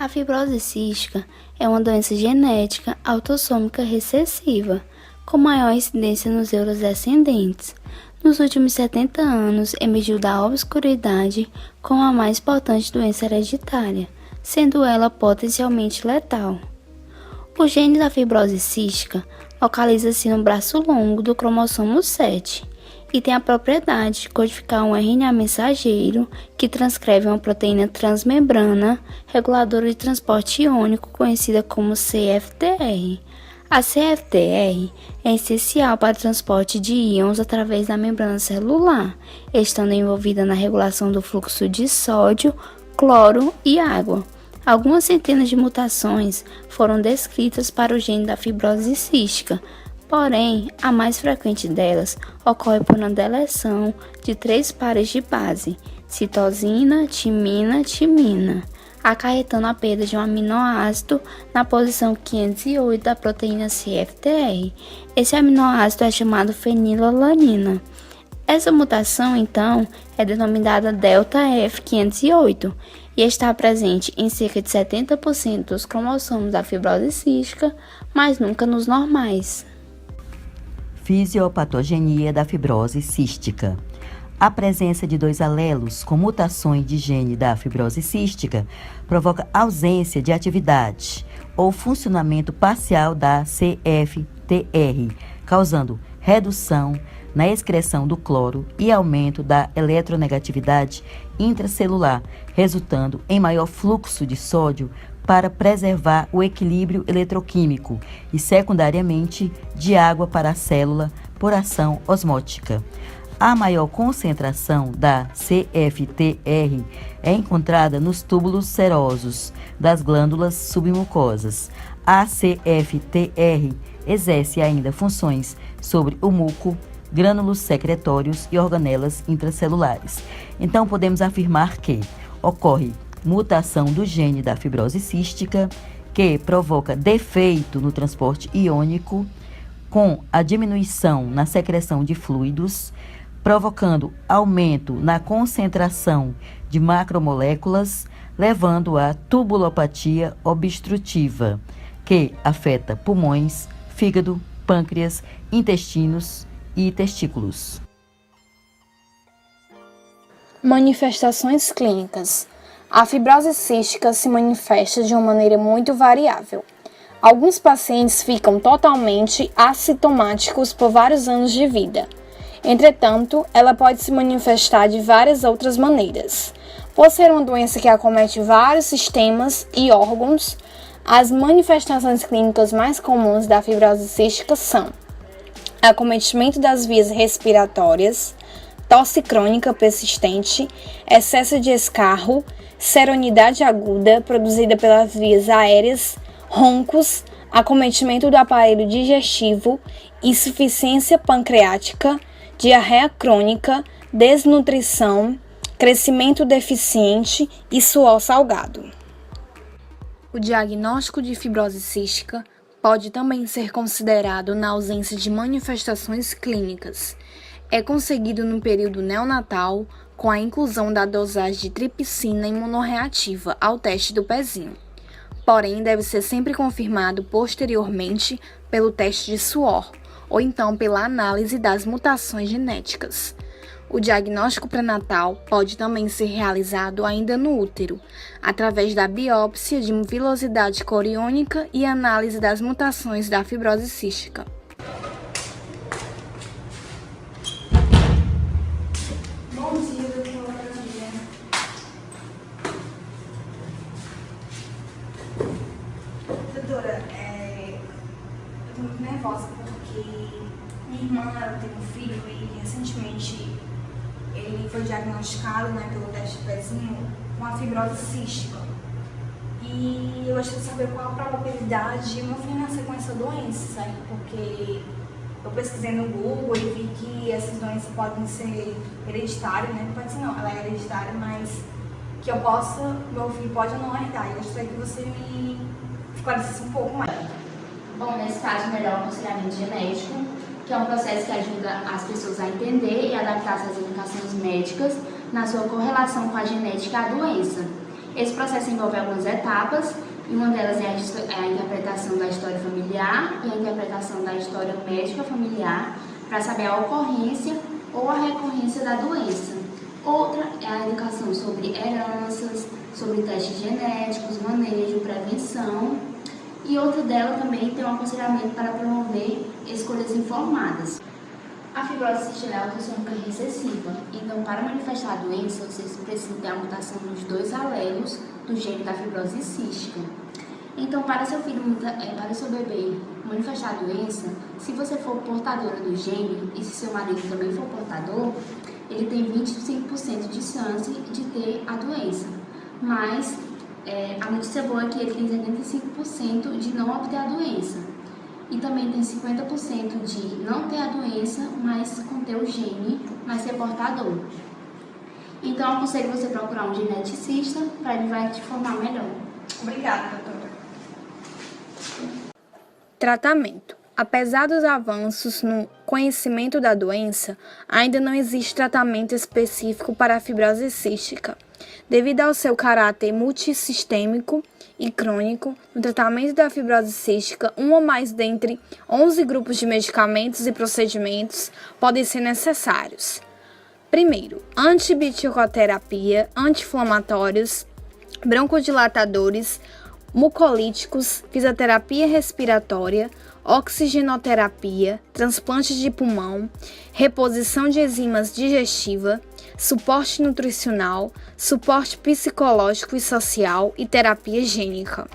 A fibrose cística é uma doença genética autossômica recessiva, com maior incidência nos eurodescendentes. Nos últimos 70 anos, emergiu da obscuridade como a mais importante doença hereditária, sendo ela potencialmente letal. O gene da fibrose cística localiza-se no braço longo do cromossomo 7 e tem a propriedade de codificar um RNA mensageiro que transcreve uma proteína transmembrana reguladora de transporte iônico conhecida como CFTR. A CFTR é essencial para o transporte de íons através da membrana celular, estando envolvida na regulação do fluxo de sódio, cloro e água. Algumas centenas de mutações foram descritas para o gene da fibrose cística, porém, a mais frequente delas ocorre por uma deleção de 3 pares de base, citosina, timina, acarretando a perda de um aminoácido na posição 508 da proteína CFTR. Esse aminoácido é chamado fenilalanina. Essa mutação, então, é denominada delta F508 e está presente em cerca de 70% dos cromossomos da fibrose cística, mas nunca nos normais. Fisiopatogenia da fibrose cística. A presença de 2 alelos com mutações de gene da fibrose cística provoca ausência de atividade ou funcionamento parcial da CFTR, causando redução na excreção do cloro e aumento da eletronegatividade intracelular, resultando em maior fluxo de sódio para preservar o equilíbrio eletroquímico e, secundariamente, de água para a célula por ação osmótica. A maior concentração da CFTR é encontrada nos túbulos serosos das glândulas submucosas. A CFTR exerce ainda funções sobre o muco, grânulos secretórios e organelas intracelulares. Então, podemos afirmar que ocorre mutação do gene da fibrose cística, que provoca defeito no transporte iônico, com a diminuição na secreção de fluidos, provocando aumento na concentração de macromoléculas, levando à tubulopatia obstrutiva, que afeta pulmões, fígado, pâncreas, intestinos e testículos. Manifestações clínicas. A fibrose cística se manifesta de uma maneira muito variável. Alguns pacientes ficam totalmente assintomáticos por vários anos de vida. Entretanto, ela pode se manifestar de várias outras maneiras. Por ser uma doença que acomete vários sistemas e órgãos, as manifestações clínicas mais comuns da fibrose cística são acometimento das vias respiratórias, tosse crônica persistente, excesso de escarro, seronidade aguda produzida pelas vias aéreas, roncos, acometimento do aparelho digestivo, insuficiência pancreática, diarreia crônica, desnutrição, crescimento deficiente e suor salgado. O diagnóstico de fibrose cística pode também ser considerado na ausência de manifestações clínicas. É conseguido no período neonatal com a inclusão da dosagem de tripsina imunorreativa ao teste do pezinho. Porém, deve ser sempre confirmado posteriormente pelo teste de suor ou então pela análise das mutações genéticas. O diagnóstico pré-natal pode também ser realizado ainda no útero, através da biópsia de vilosidade coriônica e análise das mutações da fibrose cística. Bom dia, doutora. Doutora, eu tô muito nervosa porque minha irmã ela tem um filho e recentemente ele foi diagnosticado, pelo teste de pezinho com a fibrose cística. E eu gostaria de saber qual a probabilidade de uma criança nascer com essa doença, sabe? Porque eu pesquisei no Google e vi que essas doenças podem ser hereditárias, Não pode ser não, ela é hereditária, mas que meu filho pode ou não herdar. Eu gostaria que você me esclarecesse um pouco mais. Bom, nesse caso, melhor o aconselhamento genético, que é um processo que ajuda as pessoas a entender e adaptar suas indicações médicas na sua correlação com a genética e a doença. Esse processo envolve algumas etapas, e uma delas é a interpretação da história familiar e a interpretação da história médica familiar para saber a ocorrência ou a recorrência da doença. Outra é a educação sobre heranças, sobre testes genéticos, manejo, prevenção. E outra dela também tem um aconselhamento para promover escolhas informadas. A fibrose cística é autossômica recessiva, então para manifestar a doença, vocês precisam ter a mutação nos 2 alelos do gene da fibrose cística. Então, para seu bebê manifestar a doença, se você for portadora do gene e se seu marido também for portador, ele tem 25% de chance de ter a doença. Mas a notícia boa é que ele tem 75% de não obter a doença. E também tem 50% de não ter a doença, mas conter o gene, mas ser portador. Então, eu aconselho você procurar um geneticista para ele vai te informar melhor. Obrigada, doutora. Tratamento. Apesar dos avanços no conhecimento da doença, ainda não existe tratamento específico para a fibrose cística. Devido ao seu caráter multissistêmico e crônico, no tratamento da fibrose cística, um ou mais dentre 11 grupos de medicamentos e procedimentos podem ser necessários. Primeiro, antibioticoterapia, anti-inflamatórios, broncodilatadores, mucolíticos, fisioterapia respiratória, oxigenoterapia, transplante de pulmão, reposição de enzimas digestiva, suporte nutricional, suporte psicológico e social e terapia gênica.